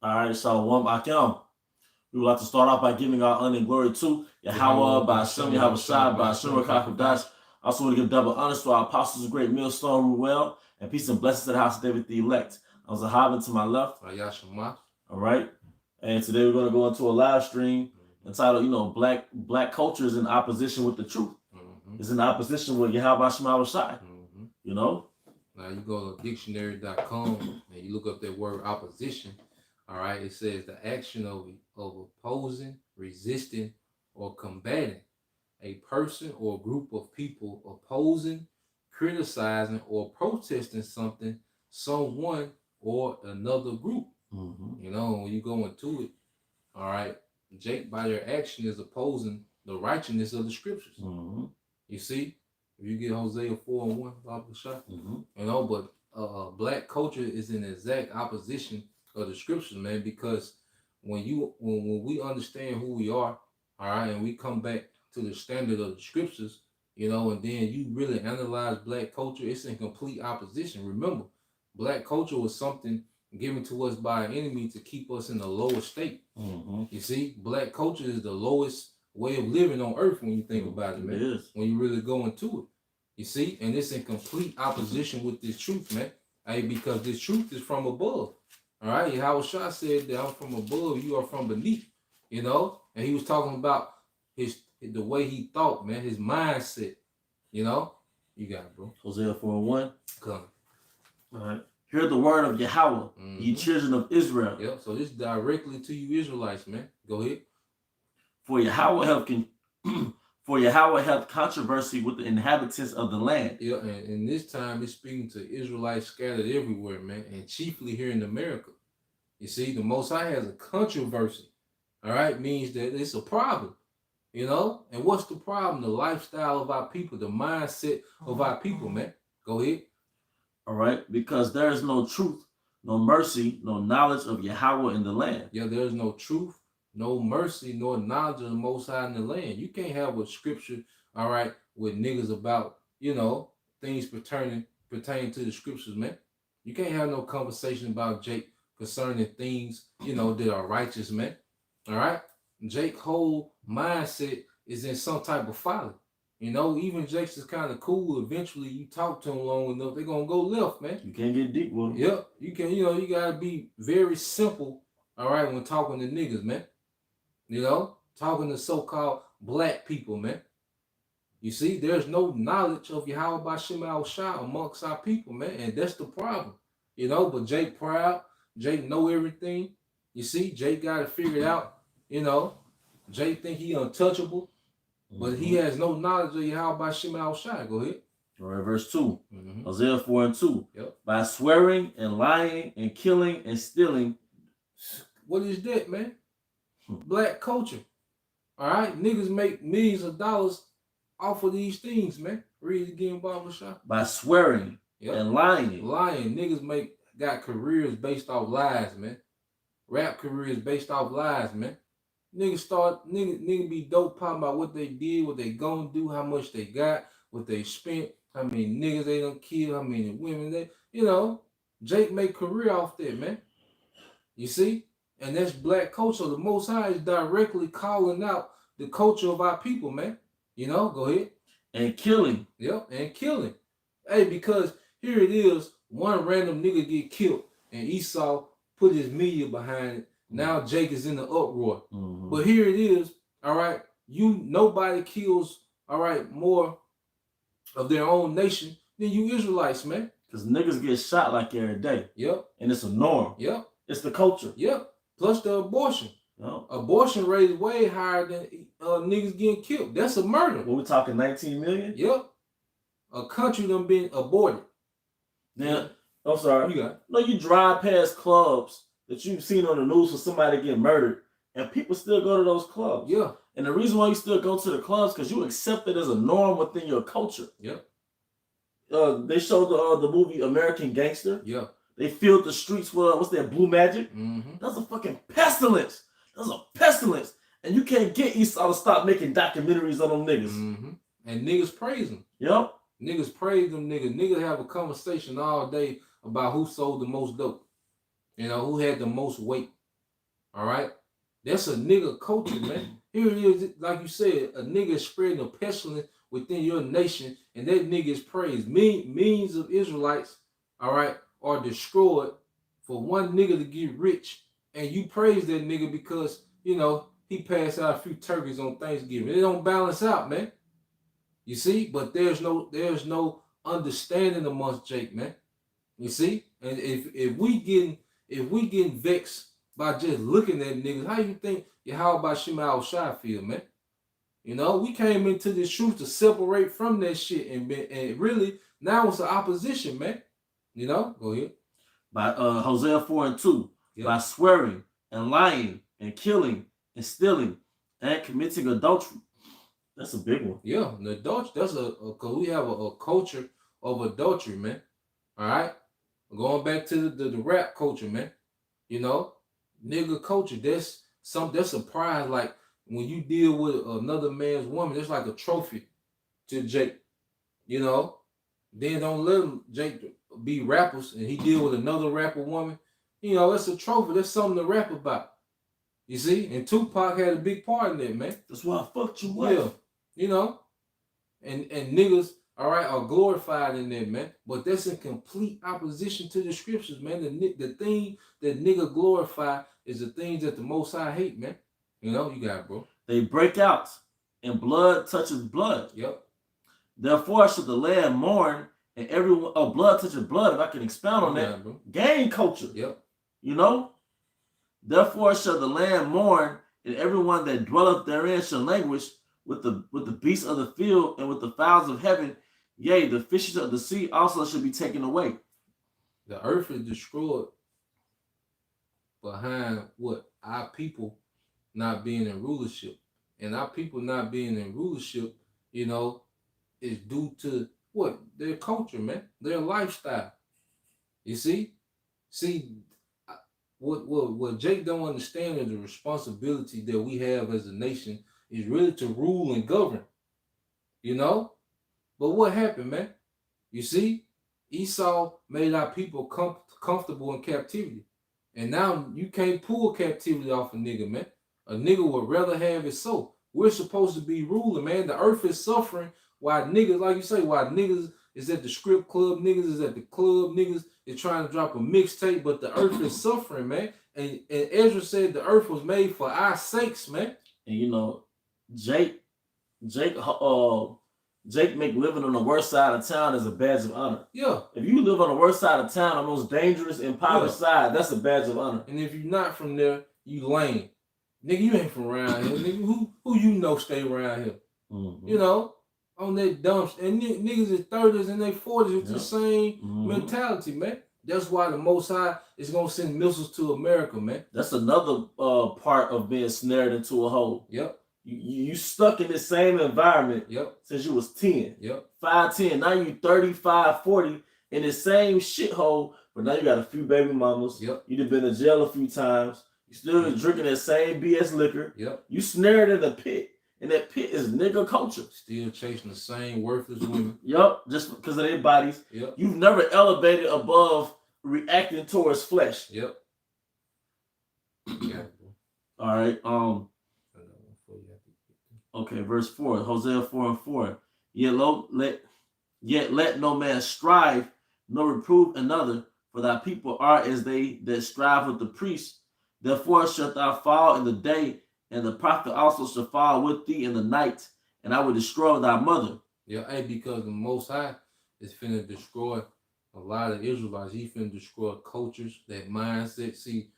All right, so one Akim. We would like to start off by giving our honor and glory to Yahweh by Hashem, Yahweh Shai, by Hashem Rakakadash. Also, want to give double honors to our apostles, great millstone, Ruel, and peace and blessings to the house of David the elect. I was a Havan to my left. Yashima. All right. And today we're going to go into a live stream entitled, Black culture is in opposition with the truth. It's in opposition with Yahweh Shema Shai. Now you go to dictionary.com and you look up that word opposition. All right, it says the action of opposing, resisting, or combating a person or group of people opposing, criticizing, or protesting something, someone, or another group. When you go into it, all right, Jake, by their action, is opposing the righteousness of the scriptures. You see, if you get Hosea 4:1, but black culture is in exact opposition of the scriptures, man, because when we understand who we are, all right, and we come back to the standard of the scriptures, and then you really analyze black culture, it's in complete opposition. Remember, black culture was something given to us by an enemy to keep us in a lower state. You see, black culture is the lowest way of living on earth when you think about it, man. It is. When you really go into it. You see, and it's in complete opposition with this truth, man. Because this truth is from above. All right, Yahweh Shah said that I'm from above, you are from beneath, and he was talking about the way he thought, man, his mindset, you got it, bro. Hosea 4:1. Come. All right. Hear the word of Yahweh, ye children of Israel. Yep, so this directly to you Israelites, man. Go ahead. For Yahweh hath controversy with the inhabitants of the land. Yeah, and this time it's speaking to Israelites scattered everywhere, man, and chiefly here in America. You see, the Most High has a controversy, all right, means that it's a problem, And what's the problem? The lifestyle of our people, the mindset of our people, man. Go ahead. All right, because there is no truth, no mercy, no knowledge of Yahweh in the land. Yeah, there's no truth, no mercy, nor knowledge of the Most High in the land. You can't have a scripture, all right, with niggas about, things pertaining to the scriptures, man. You can't have no conversation about Jake concerning things, that are righteous, man. All right? Jake's whole mindset is in some type of folly. Even Jake's is kind of cool. Eventually, you talk to him long enough, they're going to go left, man. You can't get deep with them. Yep. You can, you got to be very simple, all right, when talking to niggas, man. Talking to so-called black people, man. You see, there's no knowledge of Yahweh by Shema Shai amongst our people, man. And that's the problem. But Jake proud. Jake know everything. You see, Jake got it figured out. Jake think he untouchable. But he has no knowledge of Yahweh by Shema Shai. Go ahead. All right, verse 2. Hosea 4:2. Yep. By swearing and lying and killing and stealing. What is that, man? Black culture. All right? Niggas make millions of dollars off of these things, man. Read it again, Baba Shah. By swearing and lying. Lying. Niggas got careers based off lies, man. Rap careers based off lies, man. Niggas be dope talking about what they did, what they gonna do, how much they got, what they spent, how many niggas they done kill, how many women they, Jake make career off that, man. You see? And that's black culture. The Most High is directly calling out the culture of our people, man. Go ahead. And killing. Yep, and killing. Hey, because here it is, one random nigga get killed, and Esau put his media behind it. Now Jake is in the uproar. But here it is, all right, nobody kills, all right, more of their own nation than you Israelites, man. Because niggas get shot like every day. Yep. And it's a norm. Yep. It's the culture. Yep. Plus the abortion. Yep. Abortion rate is way higher than niggas getting killed. That's a murder. What we talking, 19 million? Yep. A country done been aborted. Now, I'm sorry. You got it. No, you drive past clubs that you've seen on the news for somebody getting murdered, and people still go to those clubs. Yeah. And the reason why you still go to the clubs because you accept it as a norm within your culture. Yep. They showed the movie American Gangster. Yeah. They filled the streets with what's that, blue magic? That's a fucking pestilence. That's a pestilence. And you can't get Esau to stop making documentaries on them niggas. And niggas praise them. Yep. Niggas praise them niggas. Niggas have a conversation all day about who sold the most dope. Who had the most weight. All right, that's a nigga culture, man. Here it is, like you said, a nigga is spreading a pestilence within your nation, and that nigga is praised. Millions of Israelites, all right, are destroyed for one nigga to get rich, and you praise that nigga because you know he passed out a few turkeys on Thanksgiving. It don't balance out, man. You see, but there's no understanding amongst Jake, man. You see, and if we getting vexed by just looking at niggas, how you think Yahweh Shema Shai feel, man? You know, we came into this truth to separate from that shit, and really now it's an opposition, man. You know, go ahead. By Hosea 4:2, Yep. by swearing and lying and killing and stealing and committing adultery. That's a big one. Yeah, the adultery. That's cause we have a culture of adultery, man. All right, going back to the rap culture, man. You know, nigga culture. That's a pride. Like when you deal with another man's woman, it's like a trophy to Jake. You know, then don't let him Jake be rappers and he deal with another rapper woman. You know, it's a trophy. That's something to rap about. You see, and Tupac had a big part in that, man. That's why I fucked you Yeah, up. you know, and niggas, all right, are glorified in that, man. But that's in complete opposition to the scriptures, man. The thing that nigga glorify is the things that the Most High hate, man. You know, you got it, bro. They break out, and blood touches blood. Yep. Therefore shall the land mourn, and everyone blood touches blood. If I can expound on that, Bro. gang culture. Yep. You know. Therefore shall the land mourn, and everyone that dwelleth therein shall languish with the beasts of the field and with the fowls of heaven. Yea, the fishes of the sea also shall be taken away. The earth is destroyed behind what? Our people not being in rulership. And our people not being in rulership, you know, is due to what? Their culture, man. Their lifestyle. You see? What Jake don't understand is the responsibility that we have as a nation is really to rule and govern. You know? But what happened, man? You see? Esau made our people comfortable in captivity. And now you can't pull captivity off a nigga, man. A nigga would rather have it so. We're supposed to be ruling, man. The earth is suffering while niggas, like you say, while niggas is at the strip club, niggas is at the club, niggas is trying to drop a mixtape, but the earth is suffering, man. And Ezra said the earth was made for our sakes, man. And you know, Jake make living on the worst side of town as a badge of honor. Yeah. If you live on the worst side of town, the most dangerous and impoverished side, that's a badge of honor. And if you're not from there, you lame. Nigga, you ain't from around here. Nigga, who you know stay around here? Mm-hmm. You know, on that dump. And niggas in 30s and they 40s with the same mentality, man. That's why the Most High is going to send missiles to America, man. That's another part of being snared into a hole. Yep. You stuck in the same environment since you was 10. Yep. 5, 10. Now you 35, 40 in the same shithole, but now you got a few baby mamas. Yep. You done been to jail a few times. You still drinking that same BS liquor. Yep. You snared in a pit. And that pit is nigga culture. Still chasing the same worthless women. Yep. Just because of their bodies. Yep. You've never elevated above reacting towards flesh. Yep. Yeah. All right. Okay, verse 4, Hosea 4:4. Yet let no man strive, nor reprove another, for thy people are as they that strive with the priests. Therefore shalt thou fall in the day, and the prophet also shall fall with thee in the night, and I will destroy thy mother. Yeah, hey, because the Most High is finna destroy a lot of Israelites. He finna destroy cultures, that mindset. See,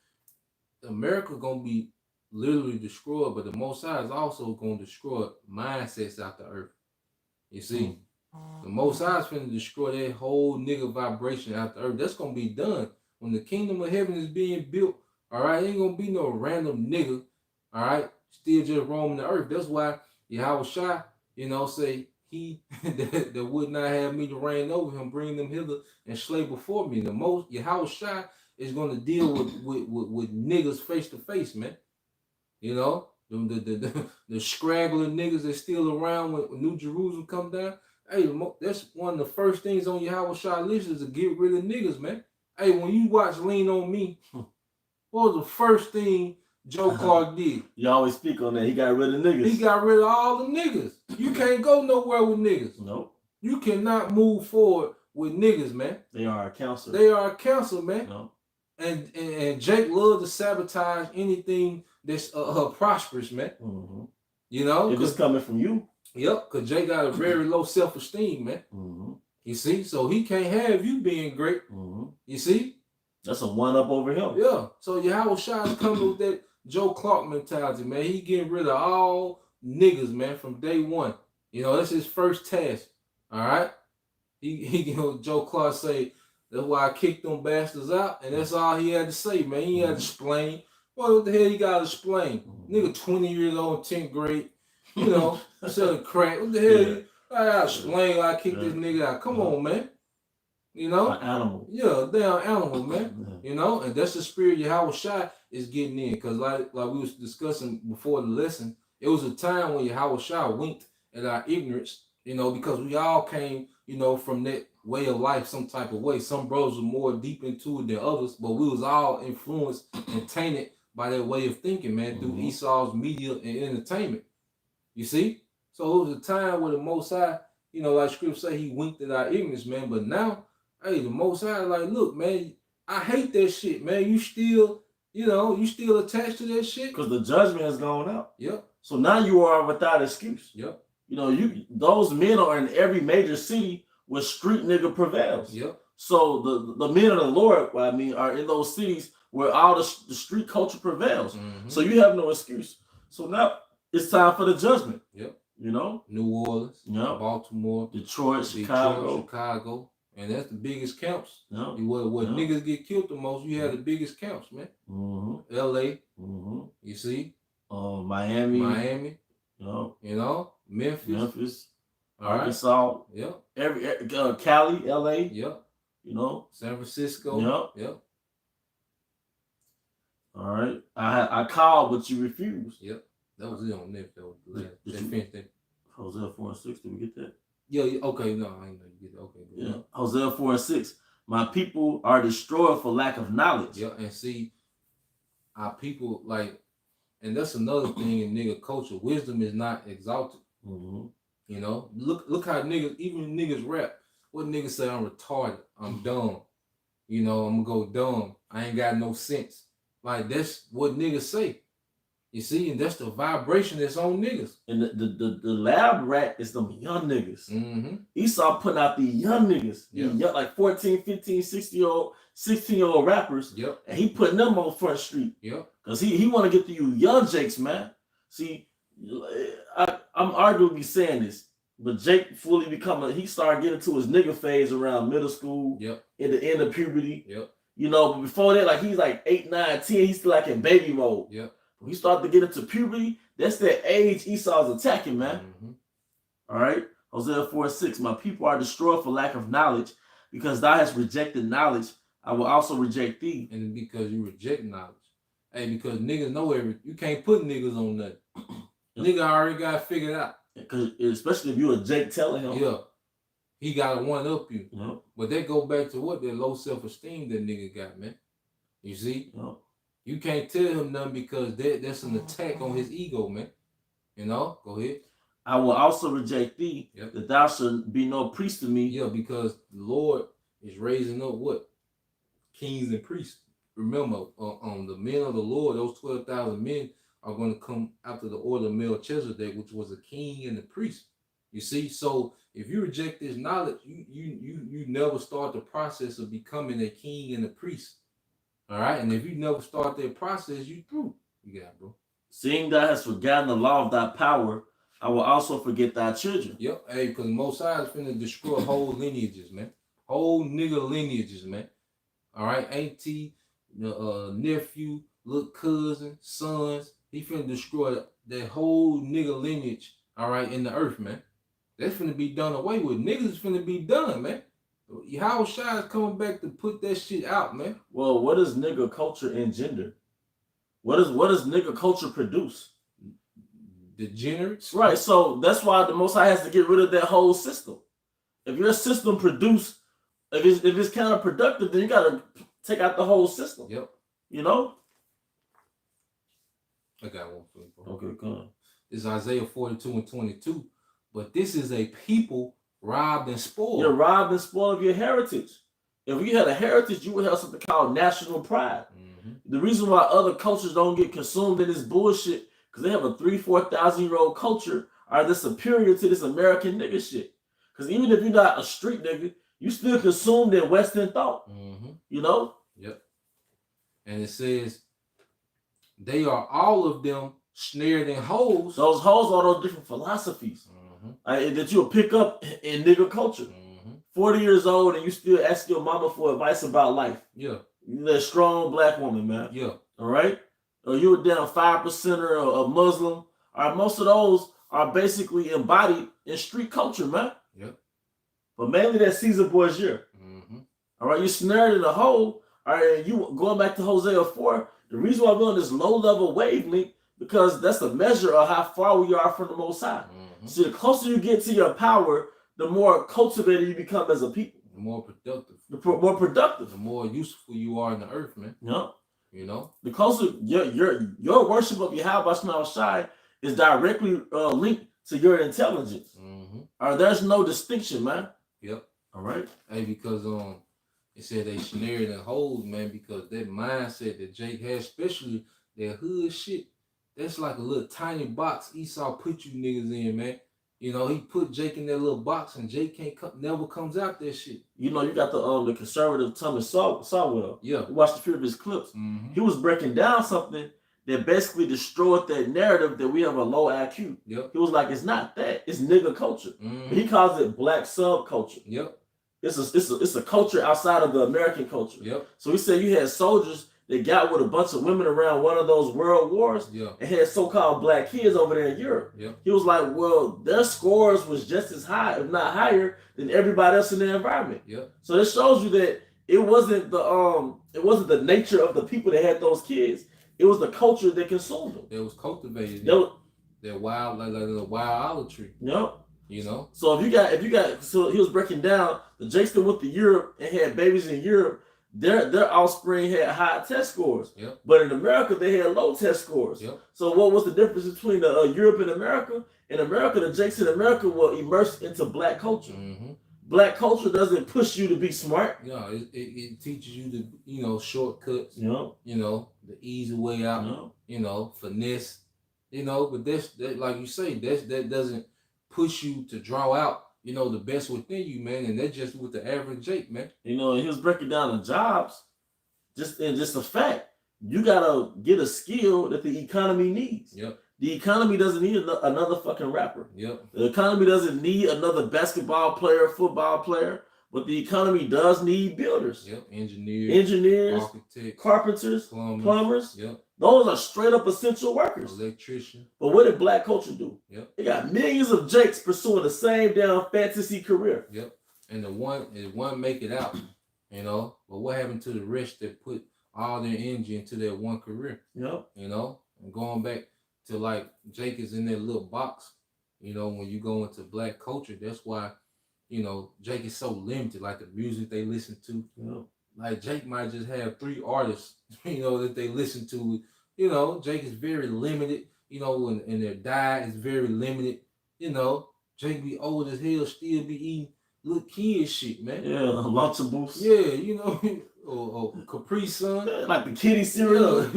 America gonna be literally destroyed, but the Most High is also going to destroy mindsets out the earth. You see, the Most High is finna destroy that whole nigga vibration out the earth. That's gonna be done when the kingdom of heaven is being built. All right, ain't gonna be no random nigga. All right, still just roaming the earth. That's why Yahweh Shai, you know, say he that would not have me to reign over him, bring them hither and slay before me. The most Yahweh Shai is gonna deal with niggas face to face, man. You know, the scraggling niggas that still around when New Jerusalem come down. Hey, that's one of the first things on Yahweh Shai list is to get rid of niggas, man. Hey, when you watch Lean on Me, what was the first thing Joe Clark did? You always speak on that. He got rid of niggas. He got rid of all the niggas. You can't go nowhere with niggas. Nope. You cannot move forward with niggas, man. They are a cancer. They are a cancer, man. No. And Jake loves to sabotage anything that's prosperous, man. Mm-hmm. You know? If it's coming from you. Yep, because Jake got a very low self-esteem, man. Mm-hmm. You see? So he can't have you being great. Mm-hmm. You see? That's a one-up over him. Yeah. So Yahweh Shai is coming with that Joe Clark mentality, man. He getting rid of all niggas, man, from day one. You know, that's his first task. All right? He Joe Clark say, that's why I kicked them bastards out, and that's all he had to say, man. He had to explain. Well, what the hell he got to explain? Nigga 20 years old, 10th grade, you know, selling crack. What the hell? I got to explain why I kicked this nigga out. Come on, man. You know? An animal. Yeah, damn animal, man. You know? And that's the spirit Yahweh Shai is getting in. Because like we was discussing before the lesson, it was a time when Yahweh Shai winked at our ignorance, you know, because we all came, you know, from that way of life some type of way. Some brothers were more deep into it than others, but we was all influenced and tainted by that way of thinking, man, through Esau's media and entertainment. You see? So it was a time where the Most High, you know, like Scripture say, he winked at our ignorance, man. But now, hey, the Most High, like, look, man, I hate that shit, man. You still, you know, you still attached to that shit? Because the judgment has gone out. Yep. So now you are without excuse. Yep. You know, those men are in every major city where street nigga prevails. Yep. So the men of the Lord, I mean, are in those cities where all the street culture prevails. Mm-hmm. So you have no excuse. So now it's time for the judgment. Yep. You know? New Orleans, yep. Baltimore, Detroit, Chicago. And that's the biggest camps. Yep. Where niggas get killed the most, you have the biggest camps, man. Mm-hmm. LA. Mm-hmm. You see? Miami. Yep. You know? Memphis. Arkansas. Yep. Cali, LA. Yep. You know? San Francisco. Yep. All right. I called, but you refused. Yep. That was it on Nip. That was the last. They finished that. Hosea 4 and 6. Did we get that? Yeah. Okay. No, I ain't know you get that. Okay. Yeah. Hosea 4 and 6. My people are destroyed for lack of knowledge. Yeah. And see, our people, like, and that's another thing in nigga culture. Wisdom is not exalted. Mm-hmm. You know, look how niggas, even niggas rap. What niggas say? I'm retarded. I'm dumb. You know, I'm gonna go dumb. I ain't got no sense. Like, that's what niggas say. You see, and that's the vibration that's on niggas. And the lab rat is them young niggas. Mm-hmm. Esau putting out these young niggas. Yeah. Young, like 14, 15, 16-year-old rappers. Yep. And he putting them on Front Street. Yep. Because he want to get to you young Jakes, man. See, I'm arguably saying this, but Jake fully he started getting to his nigga phase around middle school. Yep. In the end of puberty. Yep. You know, but before that, like he's like 8, 9, 10, he's still like in baby mode. Yep. When he started to get into puberty, that's that age Esau's attacking, man. Mm-hmm. All right. Hosea 4 6. My people are destroyed for lack of knowledge, because thou hast rejected knowledge. I will also reject thee. And because you reject knowledge. Hey, because niggas know everything. You can't put niggas on nothing. Nigga already got it figured out. Because especially if you're a Jake telling him. Yeah. He got to one up you. Yep. But that go back to what? That low self-esteem that nigga got, man. You see? Yep. You can't tell him nothing because that's an attack on his ego, man. You know? Go ahead. I will also reject thee, that thou should be no priest to me. Yeah, because the Lord is raising up what? Kings and priests. Remember, the men of the Lord, those 12,000 men are going to come after the order of Melchizedek, which was a king and a priest. You see? So if you reject this knowledge, you never start the process of becoming a king and a priest. All right, and if you never start that process, you through. You got, bro. Seeing thou hast forgotten the law of thy power, I will also forget thy children. Yep, hey, because Most High is finna destroy whole lineages, man. Whole nigga lineages, man. All right, auntie, nephew, little cousin, sons. He finna destroy that whole nigga lineage, all right, in the earth, man. That's finna be done away with. Niggas is finna be done, man. How Shai is coming back to put that shit out, man. Well, what does nigga culture engender? What does nigga culture produce? Degenerates. Right. So that's why the Most High has to get rid of that whole system. If your system produce, if it's counterproductive, then you gotta take out the whole system. Yep. You know? I got one for you, bro. Okay, come on. It's Isaiah 42:22. But this is a people robbed and spoiled. You're robbed and spoiled of your heritage. If you had a heritage, you would have something called national pride. The reason why other cultures don't get consumed in this bullshit, because they have a 3,000-4,000-year-old culture, are they superior to this American nigga shit? Because even if you're not a street nigga, you still consumed in Western thought. You know? Yep. And it says, they are all of them snared in holes. Those holes are those different philosophies that you'll pick up in nigga culture. 40 years old and you still ask your mama for advice about life. Yeah. You're a strong black woman, man. Yeah. All right? Or you're down 5%er of Muslim. All right, most of those are basically embodied in street culture, man. Yep. But mainly that Caesar Borgia. All right, you're snared in a hole. All right, and you going back to Hosea 4. The reason why we're on this low-level wavelength, because that's a measure of how far we are from the Most High. So the closer you get to your power, the more cultivated you become as a people. The more productive. The more productive. The more useful you are in the earth, man. Yeah. You know? The closer your worship of Yahweh Shai is directly linked to your intelligence. There's no distinction, man. Yep. All right. Hey, because it said they snared in holes, man, because that mindset that Jake has, especially that hood shit, that's like a little tiny box Esau put you niggas in, man. You know, he put Jake in that little box, and Jake never comes out that shit. You know, you got the conservative Thomas Sowell. Yeah. You watched a few of his clips. He was breaking down something that basically destroyed that narrative that we have a low IQ. Yep. He was like, it's not that. It's nigga culture. He calls it black subculture. Yep. It's a culture outside of the American culture. Yep. So he said you had soldiers that got with a bunch of women around one of those world wars and had so-called black kids over there in Europe. Yep. He was like, well, their scores was just as high, if not higher, than everybody else in the environment. Yep. So this shows you that it wasn't the nature of the people that had those kids. It was the culture that consumed them. That was cultivated. That wild, like a wild tree. Yep. You know. So if you got, so he was breaking down the Jakes that went to Europe and had babies in Europe. Their offspring had high test scores, but in America they had low test scores. So what was the difference between Europe and America? In America, the Jakes in America were immersed into black culture. Black culture doesn't push you to be smart. Yeah, it teaches you to shortcuts. You know, the easy way out. You know, finesse. You know, but that like you say, that doesn't push you to draw out, the best within you, man. And that's just with the average Jake, man. And he was breaking down the jobs, just a fact. You gotta get a skill that the economy needs. Yep. The economy doesn't need another fucking rapper. Yep. The economy doesn't need another basketball player, football player, but the economy does need builders. Yep. Engineers, architects, carpenters, plumbers. Yep. Those are straight up essential workers. Electrician. But what did black culture do? Yep. They got millions of Jakes pursuing the same damn fantasy career. Yep. And the one make it out, but what happened to the rest that put all their energy into that one career? Yep. And going back to like Jake is in that little box, when you go into black culture, that's why, Jake is so limited, like the music they listen to. Yep. Like Jake might just have 3 artists, that they listen to. Jake is very limited, and their diet is very limited. Jake be old as hell, still be eating little kid shit, man. Yeah, Lunchables. Yeah, or Capri Sun. Yeah, like the kitty cereal.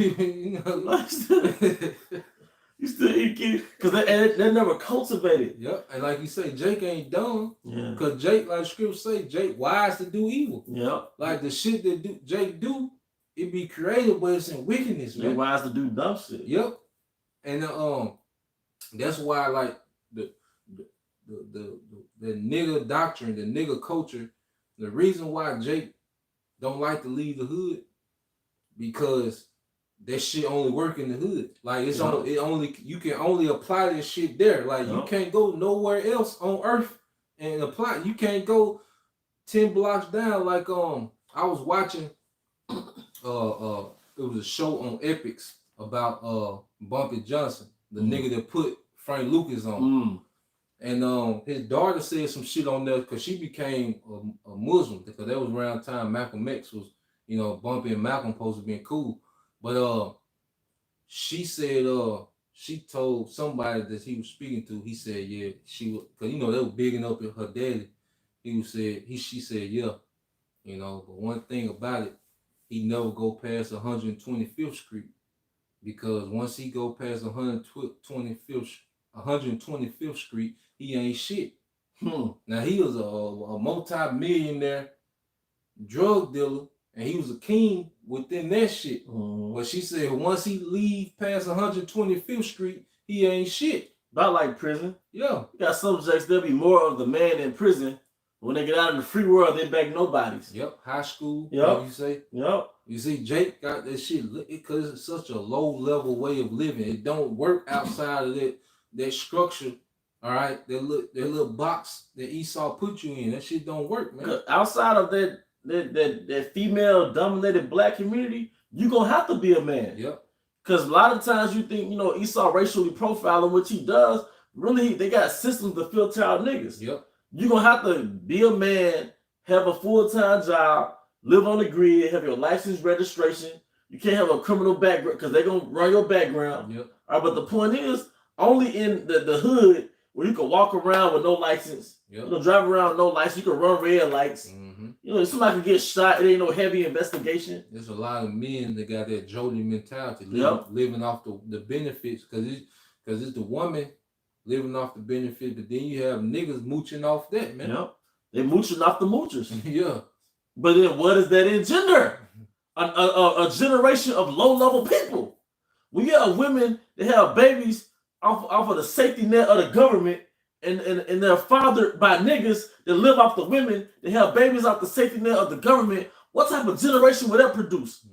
You still eat kitty because they're never cultivated. Yep, and like you say, Jake ain't dumb. Yeah. Because Jake, like scripture say, Jake wise to do evil. Yep. Like the shit that Jake do, it be creative, but it's in wickedness, man. They're wise to do dumb shit. Yep. And that's why like the nigga doctrine, the nigga culture, the reason why Jake don't like to leave the hood, because that shit only work in the hood. Like you can only apply this shit there. Like you can't go nowhere else on earth and apply. You can't go 10 blocks down. Like I was watching it was a show on Epix about Bumpy Johnson, the nigga that put Frank Lucas on. And his daughter said some shit on there because she became a Muslim, because that was around the time Malcolm X was, Bumpy and Malcolm supposed to be cool. But she said, she told somebody that he was speaking to, he said, yeah, she was, cause they were bigging up her daddy. She said, yeah, but one thing about it, he never go past 125th Street, because once he go past 125th Street, he ain't shit. Now he was a multi-millionaire drug dealer, and he was a king within that shit. But she said once he leave past 125th Street, he ain't shit. Not like prison. Yeah. You got subjects, there'll be more of the man in prison. When they get out in the free world, they back nobodies. Yep. High school. Yep. You say. Yep. You see, Jake got that shit because it's such a low level way of living. It don't work outside of that structure. All right, that little box that Esau put you in, that shit don't work, man. Outside of that female dominated black community, you gonna have to be a man. Yep. Because a lot of times you think Esau racially profiling, which he does. Really, they got systems to filter out niggas. Yep. You gonna have to be a man, have a full-time job, live on the grid, have your license registration. You can't have a criminal background because they're gonna run your background. Yep. All right, but the point is, only in the hood where you can walk around with no license, yep. Drive around with no license, you can run red lights. Mm-hmm. Somebody can get shot. It ain't no heavy investigation. There's a lot of men that got that Jody mentality, living off the benefits, because it's the woman living off the benefit, but then you have niggas mooching off that, man. Yep. They mooching off the moochers. Yeah. But then what does that engender? A generation of low-level people. We got women that have babies off of the safety net of the government, and they're fathered by niggas that live off the women. They have babies off the safety net of the government. What type of generation would that produce?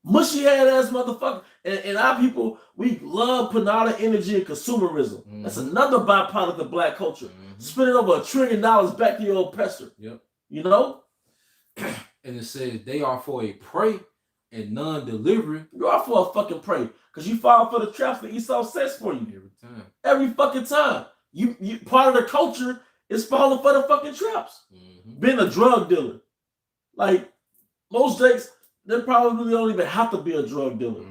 Mushy head ass motherfucker. And our people, we love putting all the energy in consumerism. That's another byproduct of black culture. Spending over $1 trillion back to your oppressor. Yep. And it says they are for a prey and non-delivery. You are for a fucking prey. Because you fall for the traps that Esau sets for you. Every time. Every fucking time. You part of the culture is falling for the fucking traps. Being a drug dealer. Like, most Jakes, they probably don't even have to be a drug dealer.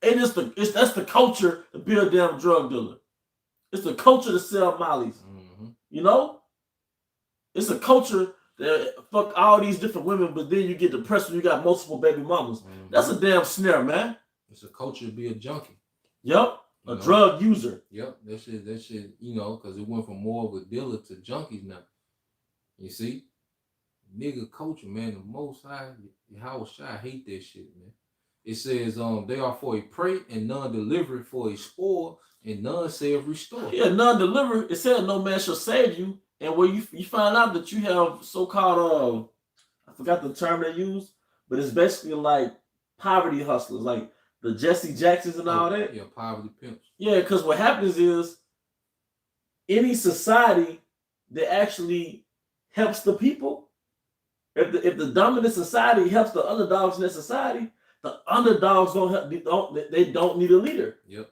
That's the culture to be a damn drug dealer. It's the culture to sell mollies. It's a culture that fuck all these different women, but then you get depressed when you got multiple baby mamas. That's a damn snare, man. It's a culture to be a junkie. Yep. A drug user. Yep. That shit, because it went from more of a dealer to junkies now. You see? Nigga culture, man, the Most High, Howard Shai hate that shit, man. It says they are for a prey and none delivered, for a spoil and none save restore. Yeah, none delivered. It said no man shall save you. And when you find out that you have so-called I forgot the term they use, but it's basically like poverty hustlers, like the Jesse Jacksons and all that. Yeah, poverty pimps. Yeah, because what happens is any society that actually helps the people, if the dominant society helps the underdogs in that society, the underdogs don't need a leader. Yep.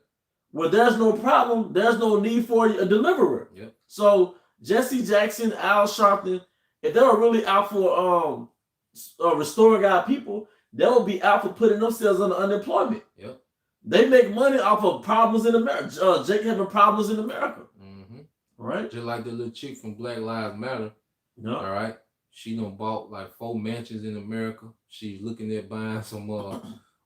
Where there's no problem, there's no need for a deliverer. Yep. So Jesse Jackson, Al Sharpton, if they were really out for restoring our people, they would be out for putting themselves under unemployment. Yep. They make money off of problems in America. Jake having problems in America. Right? Just like the little chick from Black Lives Matter. Yeah. All right. She done bought like 4 mansions in America. She's looking at buying some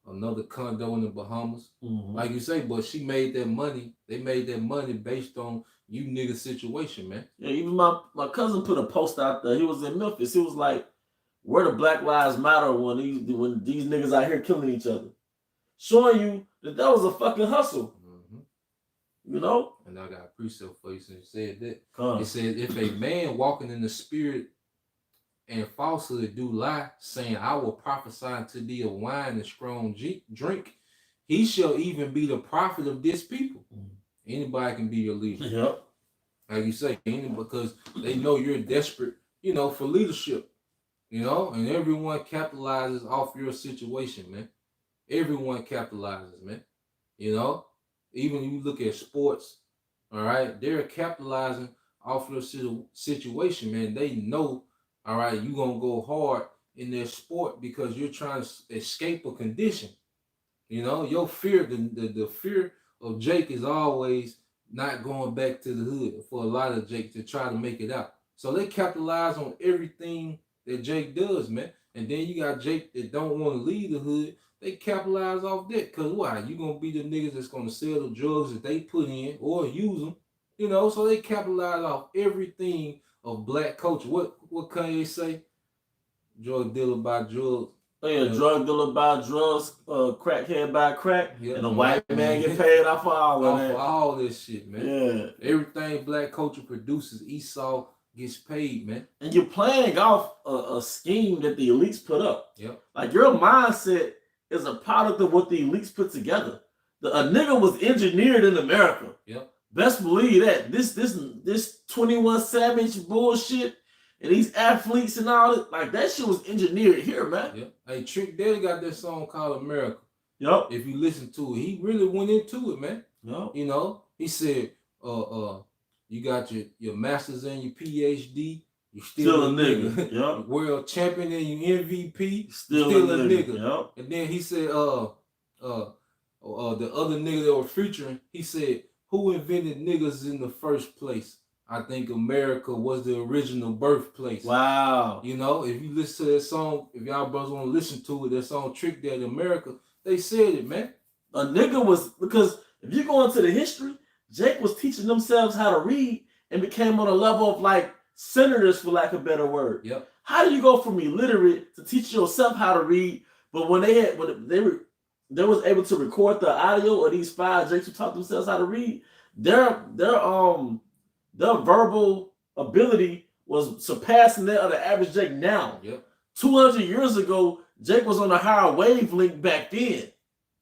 another condo in the Bahamas. Like you say, but she made that money. They made that money based on you niggas situation, man. Yeah, even my cousin put a post out there. He was in Memphis. He was like, where the Black Lives Matter when these niggas out here killing each other? Showing you that was a fucking hustle. And I got a precept for you since you said that. It says, if a man walking in the spirit and falsehood do lie, saying, I will prophesy unto thee of wine and strong drink, he shall even be the prophet of this people. Anybody can be your leader. Yep. Like you say, because they know you're desperate, for leadership. And everyone capitalizes off your situation, man. Everyone capitalizes, man. Even you look at sports, all right, they're capitalizing off your situation, man. They know, all right, you're going to go hard in their sport because you're trying to escape a condition. You know, your fear, the fear of Jake is always not going back to the hood for a lot of Jake to try to make it out. So they capitalize on everything that Jake does, man. And then you got Jake that don't want to leave the hood. They capitalize off that. Cause why? You gonna be the niggas that's gonna sell the drugs that they put in or use them. You know, so they capitalize off everything of black culture. What Kanye say? Drug dealer by drugs. Oh yeah, drug dealer buy drugs, crackhead buy crack, Yep. and a white man get paid off of all of Off that. of all this shit, man. Yeah. Everything black culture produces, Esau gets paid, man. And you're playing off a scheme that the elites put up. Yep. Like your mindset is a product of what the elites put together. A nigga was engineered in America. Yep. Best believe that. This 21 Savage bullshit and these athletes and all that, like that shit was engineered here, man. Yep. Hey, Trick Daddy got that song called America. Yep. If you listen to it, he really went into it, man. Yep. You know, he said, you got your masters and your PhD, you still a nigga. Yep. World champion and your MVP, Still a nigga. Yep. And then he said, the other nigga that was featuring, he said, who invented niggas in the first place? I think America was the original birthplace. Wow. You know, if you listen to that song, if y'all brothers want to listen to it, that song Trick Daddy America, they said it, man. A nigga was, because if you go into the history, Jake was teaching themselves how to read and became on a level of like senators, for lack of a better word. Yep. How do you go from illiterate to teach yourself how to read? But when they was able to record the audio of these 5 Jakes who taught themselves how to read, their verbal ability was surpassing that of the average Jake now. Yep. 200 years ago, Jake was on a higher wavelength back then.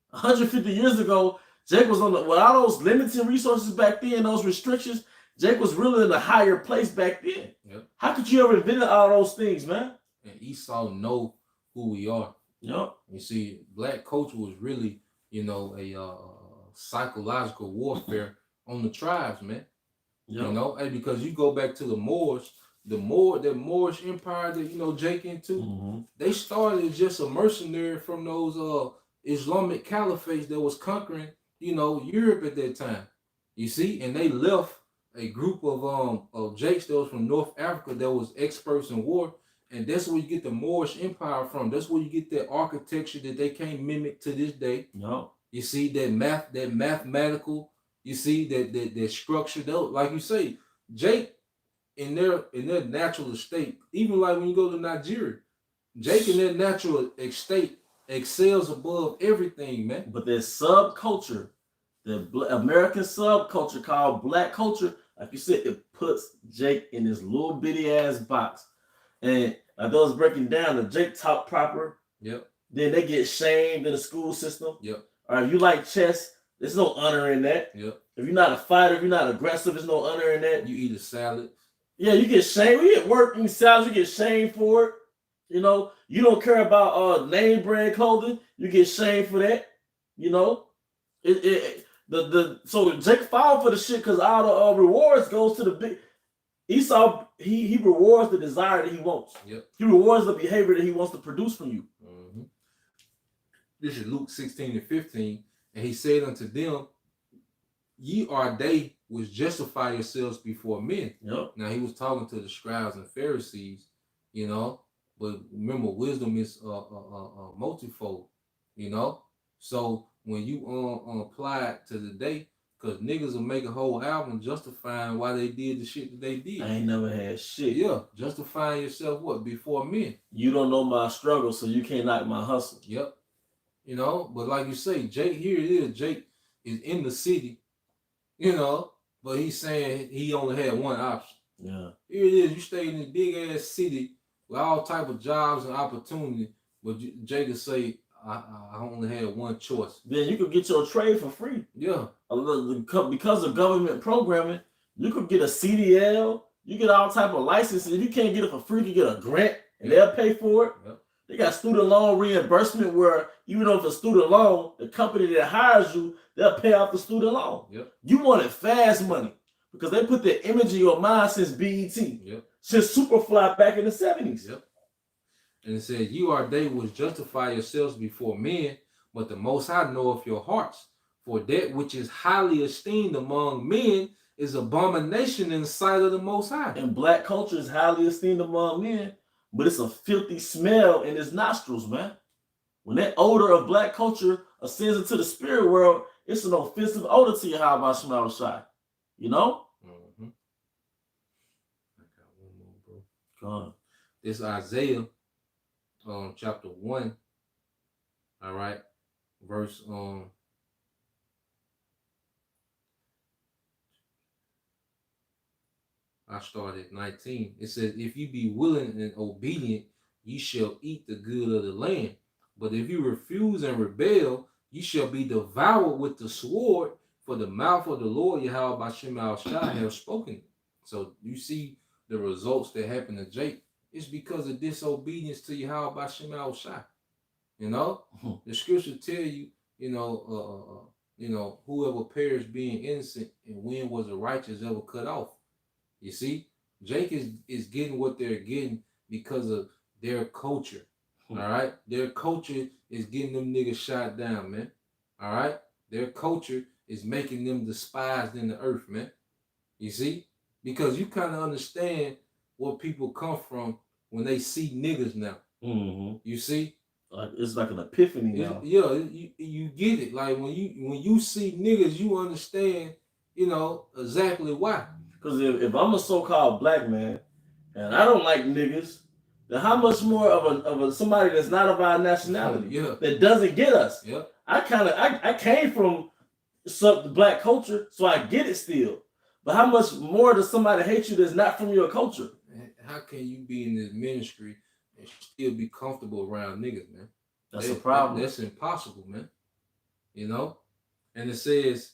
150 years ago, Jake was with all those limited resources back then, those restrictions, Jake was really in a higher place back then. Yep. How could you ever invent all those things, man? And Esau know who we are. Yep. You see, black culture was really, you know, a psychological warfare on the tribes, man. Yep. You know, and because you go back to the Moors, the Moorish empire that, you know, Jake into, they started as just a mercenary from those Islamic caliphates that was conquering, you know, Europe at that time. You see, and they left a group of Jakes that was from North Africa that was experts in war, and that's where you get the Moorish empire from. That's where you get that architecture that they can't mimic to this day. No. You see that mathematical. You see that structure. Like you say, Jake in their natural estate, even like when you go to Nigeria, Jake in their natural estate excels above everything, man. But there's subculture, the American subculture called black culture, like you said, it puts Jake in this little bitty ass box. And like those breaking down, the Jake talk proper. Yep. Then they get shamed in the school system. Yep. Or if you like chess, there's no honor in that. Yep. If you're not a fighter, if you're not aggressive, there's no honor in that. You eat a salad. Yeah, you get shamed. You get work in salads, you get shamed for it. You know, you don't care about name brand clothing, you get shamed for that. You know, so Jake fall for the shit because all the rewards goes to the big. Esau, he rewards the desire that he wants. Yep. He rewards the behavior that he wants to produce from you. Mm-hmm. This is Luke 16:15, and he said unto them, ye are they which justify yourselves before men. Yep. Now he was talking to the scribes and Pharisees, you know, but remember, wisdom is multifold, you know. So when you apply it to the day, because niggas will make a whole album justifying why they did the shit that they did. I ain't never had shit. Yeah, justifying yourself what? Before men. You don't know my struggle, so you can't knock my hustle. Yep. You know, but like you say, Jake, here it is. Jake is in the city, you know, but he's saying he only had one option. Yeah. Here it is. You stay in this big ass city with all type of jobs and opportunity, but Jake will say, I only had one choice. Then you could get your trade for free. Yeah. Because of government programming, you could get a CDL, you get all type of licenses. If you can't get it for free, you get a grant and they'll pay for it. Yep. They got student loan reimbursement where even though it's a student loan, the company that hires you, they'll pay off the student loan. Yep. You wanted fast money because they put that image in your mind since BET, yep, since Superfly back in the 70s. Yep. And it said, you are they which justify yourselves before men, but the Most High knoweth your hearts. For that which is highly esteemed among men is abomination in the sight of the Most High. And black culture is highly esteemed among men, but it's a filthy smell in his nostrils, man. When that odor of black culture ascends into the spirit world, it's an offensive odor to Yahweh Shema Shai. You know? Mm-hmm. I got one more, bro. Go on. This Isaiah chapter 1, all right, verse I started 19. It says, if you be willing and obedient, ye shall eat the good of the land. But if you refuse and rebel, ye shall be devoured with the sword, for the mouth of the Lord Yahweh Bashem Al Shai has spoken. So you see the results that happened to Jake. It's because of disobedience to Yahweh Bashem Al Shai. You know, the scripture tell you, whoever perished being innocent, and when was the righteous ever cut off? You see, Jake is getting what they're getting because of their culture. All right, their culture is getting them niggas shot down, man. All right, their culture is making them despised in the earth, man. You see, because you kind of understand where people come from when they see niggas now. Mm-hmm. You see, it's like an epiphany now. Yeah, you get it. Like when you see niggas, you understand, exactly why. Because if I'm a so-called black man and I don't like niggas, then how much more of a somebody that's not of our nationality that doesn't get us? Yeah. I came from the black culture, so I get it still. But how much more does somebody hate you that's not from your culture? How can you be in this ministry and still be comfortable around niggas, man? That's a problem. That's impossible, man. You know? And it says,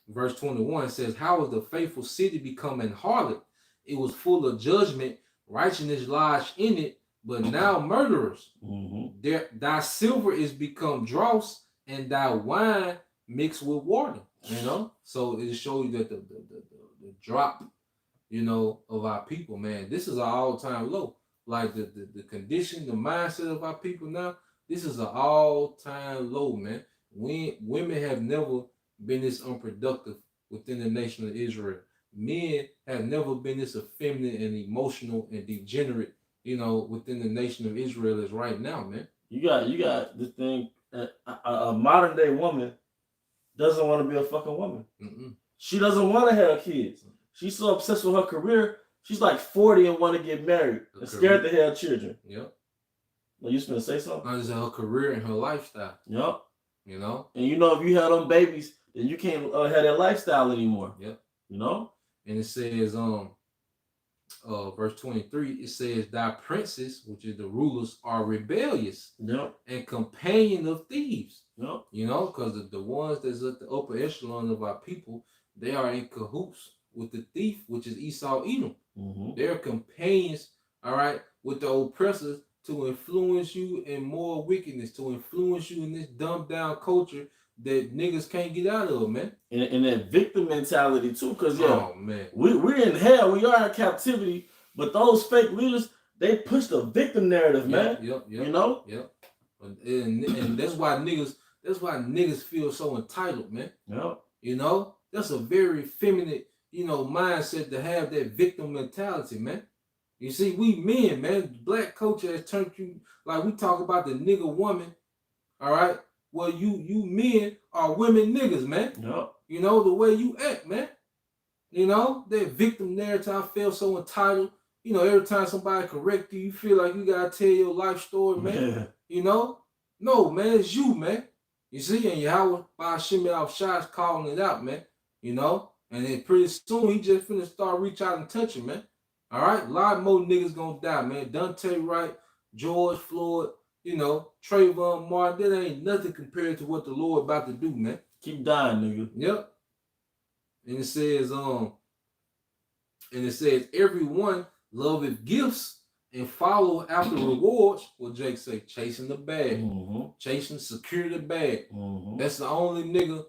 verse 21 says, how is the faithful city become an harlot? It was full of judgment, righteousness lodged in it, but now murderers. Mm-hmm. Thy silver is become dross, and thy wine mixed with water. You know, so it shows you that the drop, of our people, man. This is an all-time low. Like the condition, the mindset of our people now. This is an all-time low, man. Women have never been this unproductive within the nation of Israel. Men have never been this effeminate and emotional and degenerate, within the nation of Israel as right now, man. You got this thing. A modern day woman doesn't want to be a fucking woman. Mm-mm. She doesn't want to have kids. She's so obsessed with her career. She's like 40 and want to get married and scared to have children. Yep. Well, you just gonna say something? It's her career and her lifestyle. Yep. And if you have them babies, then you can't have that lifestyle anymore. Yep. And it says verse 23, it says, thy princes, which is the rulers, are rebellious, and companion of thieves. Because the ones that's at the upper echelon of our people, they are in cahoots with the thief, which is Esau Edom. Mm-hmm. They're companions, all right, with the oppressors to influence you in more wickedness, to influence you in this dumbed down culture that niggas can't get out of, man. And that victim mentality too, because man, we're in hell, we are in captivity, but those fake leaders, they push the victim narrative, man. Yep. Yep. And that's why niggas feel so entitled, man. Yep. That's a very feminine, mindset to have that victim mentality, man. You see, we men, man, black culture has turned you, like we talk about the nigga woman, all right? Well, you men are women niggas, man. Yep. The way you act, man. That victim narrative, I feel so entitled. Every time somebody correct you, you feel like you gotta tell your life story, man. No, man, it's you, man. You see, and Yahweh by Shimei Al Shai is calling it out, man. And then pretty soon he just finna start reach out and touch him, man. All right, a lot more niggas gonna die, man. Dante Wright, George Floyd, Trayvon Martin, that ain't nothing compared to what the Lord about to do, man. Keep dying, nigga. Yep. And it says, everyone loveth gifts and follow after rewards. What Jake say, chasing the bag. Mm-hmm. Chasing secure the bag. Mm-hmm. That's the only nigga,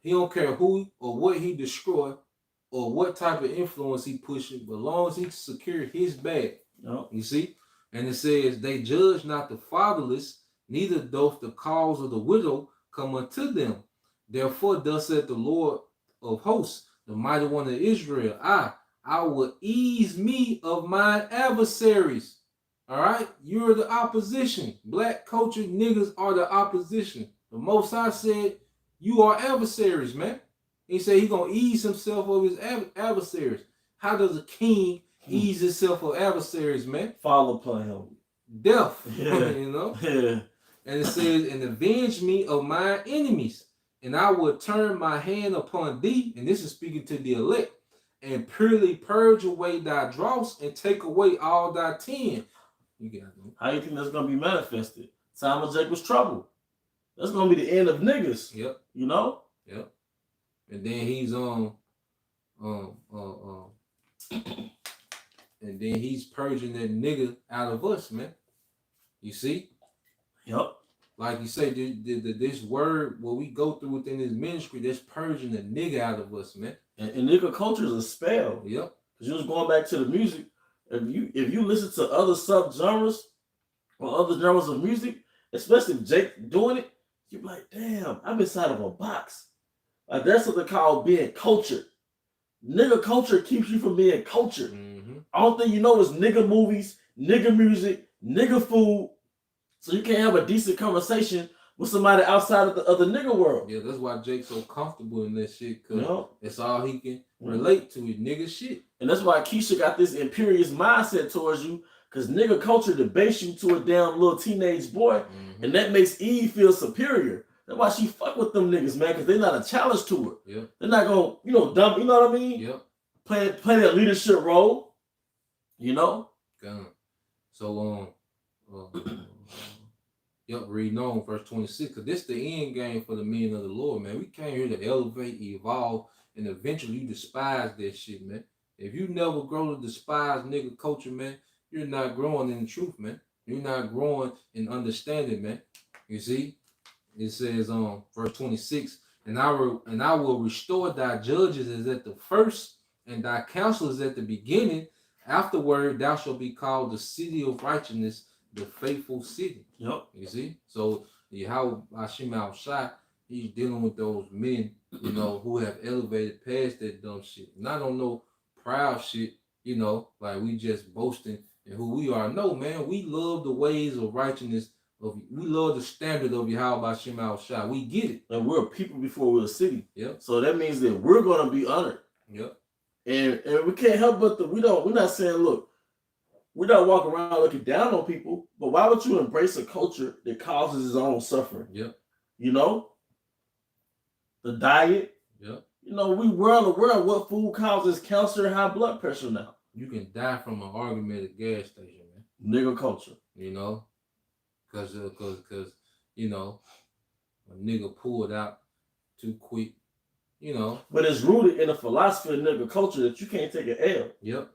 he don't care who or what he destroy or what type of influence he pushing, but as long as he secure his bag. Yep. You see? And it says, they judge not the fatherless, neither doth the cause of the widow come unto them. Therefore, thus saith the Lord of hosts, the mighty one of Israel, I will ease me of mine adversaries. All right, you're the opposition. Black culture niggas are the opposition. The Most High said, you are adversaries, man. He said he's gonna ease himself of his adversaries. How does a king ease himself of adversaries, man? Fall upon him. Death, Yeah. you know. Yeah. And it says, and avenge me of my enemies, and I will turn my hand upon thee. And this is speaking to the elect, and purely purge away thy dross and take away all thy tin. You got them. How you think that's gonna be manifested? Time of Jacob's trouble. That's gonna be the end of niggas. Yep. You know? Yep. And then he's and then he's purging that nigga out of us, man. You see? Yep. Like you say, this word, what we go through within this ministry, that's purging the nigga out of us, man. And nigga culture is a spell. Yep. Because you was going back to the music. If you listen to other sub-genres or other genres of music, especially if Jake doing it, you're like, damn, I'm inside of a box. Like that's what they call being cultured. Nigga culture keeps you from being cultured. Mm-hmm. All thing you know is nigga movies, nigga music, nigga food. So you can't have a decent conversation with somebody outside of the nigga world. Yeah, that's why Jake's so comfortable in that shit, because that's all he can relate to is nigga shit. And that's why Keisha got this imperious mindset towards you, because nigga culture debase you to a damn little teenage boy, and that makes Eve feel superior. That's why she fuck with them niggas, man, because they're not a challenge to her. Yep. They're not gonna, dump, you know what I mean? Yep. Play that leadership role, you know? So, reading on verse 26, because this is the end game for the men of the Lord, man. We came here to elevate, evolve, and eventually you despise that shit, man. If you never grow to despise nigga culture, man, you're not growing in the truth, man. You're not growing in understanding, man. You see? It says on verse 26, and I will restore thy judges as at the first, and thy counselors at the beginning. Afterward, thou shalt be called the city of righteousness, the faithful city. Yep. You see? So how Hashim al-Shah, he's dealing with those men, you know, who have elevated past that dumb shit. Not on no proud shit, you know, like we just boasting in who we are. No, man, we love the ways of righteousness. We love the standard of Yahweh Hashim al-Shah. We get it. And we're a people before we're a city. Yep. So that means that we're gonna be honored. Yep. And we can't help but we're not saying, look, we're not walking around looking down on people, but why would you embrace a culture that causes its own suffering? Yep. You know? The diet. Yep. You know, we're unaware of what food causes cancer and high blood pressure now. You can die from an argument at gas station, man. Nigga culture. You know? Cause you know, a nigga pulled out too quick, you know. But it's rooted in a philosophy of nigga culture that you can't take an L. Yep.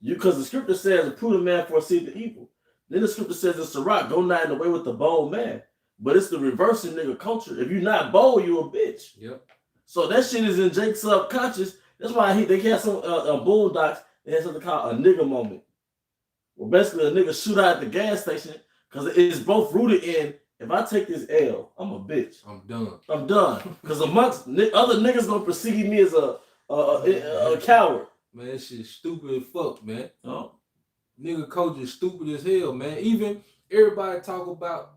Because the scripture says a prudent man foresees the evil. Then the scripture says in Sirach, go not in the way with the bold man. But it's the reverse in nigga culture. If you're not bold, you a bitch. Yep. So that shit is in Jake's subconscious. That's why they have some Boondocks. They have something called a nigga moment. Well, basically a nigga shoot out at the gas station because it's both rooted in, if I take this L, I'm a bitch. I'm done. I'm done. Because amongst other niggas gonna perceive me as a coward. Man, that shit stupid as fuck, man. Oh. Nigga culture is stupid as hell, man. Even everybody talk about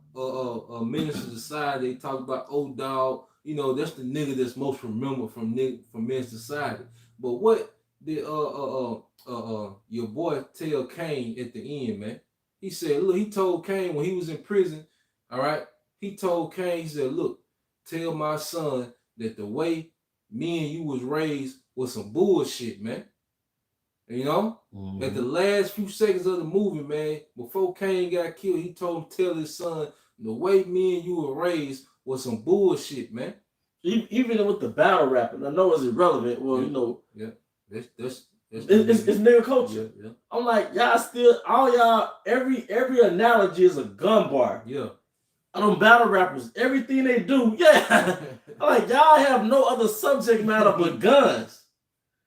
Menace to Society. They talk about old dog. You know, that's the nigga that's most remembered from Menace to Society. But what did your boy tell Kane at the end, man? He said, look, he told Kane when he was in prison, all right? He told Kane, he said, look, tell my son that the way me and you was raised was some bullshit, man. You know? Mm-hmm. At the last few seconds of the movie, man, before Kane got killed, he told him, tell his son, the way me and you were raised was some bullshit, man. Even with the battle rapping, I know it's irrelevant. Well, yeah. You know. Yeah. It's nigga culture. Yeah, yeah. I'm like, y'all still, all y'all, every analogy is a gun bar. Yeah. I don't battle rappers, everything they do, yeah. I'm like, y'all have no other subject matter but guns.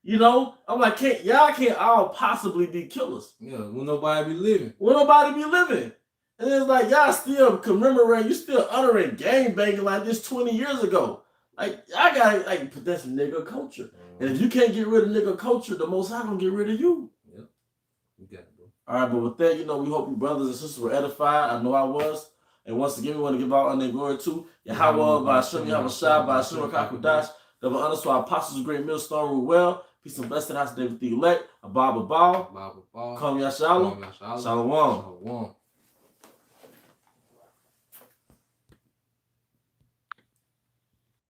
You know? I'm like, y'all can't all possibly be killers. Yeah, will nobody be living. Will nobody be living? And it's like y'all still commemorating, you still honoring gang banging like this 20 years ago. Like I gotta like put that's nigga culture. And if you can't get rid of nigga culture, the Most High gonna get rid of you. Yep. You got it, bro. All right, but with that, we hope you brothers and sisters were edified. I know I was. And once again, we want to give all honor and glory to Yahweh, by Hashem, Yahweh Shai, by Hashem, Kakudash, double honor to our apostles of great millstone rule well. Peace and blessing, house David the elect, Abba Baal, Bible ball. Kam Yashalom, Shalom. Shalom. Shalom.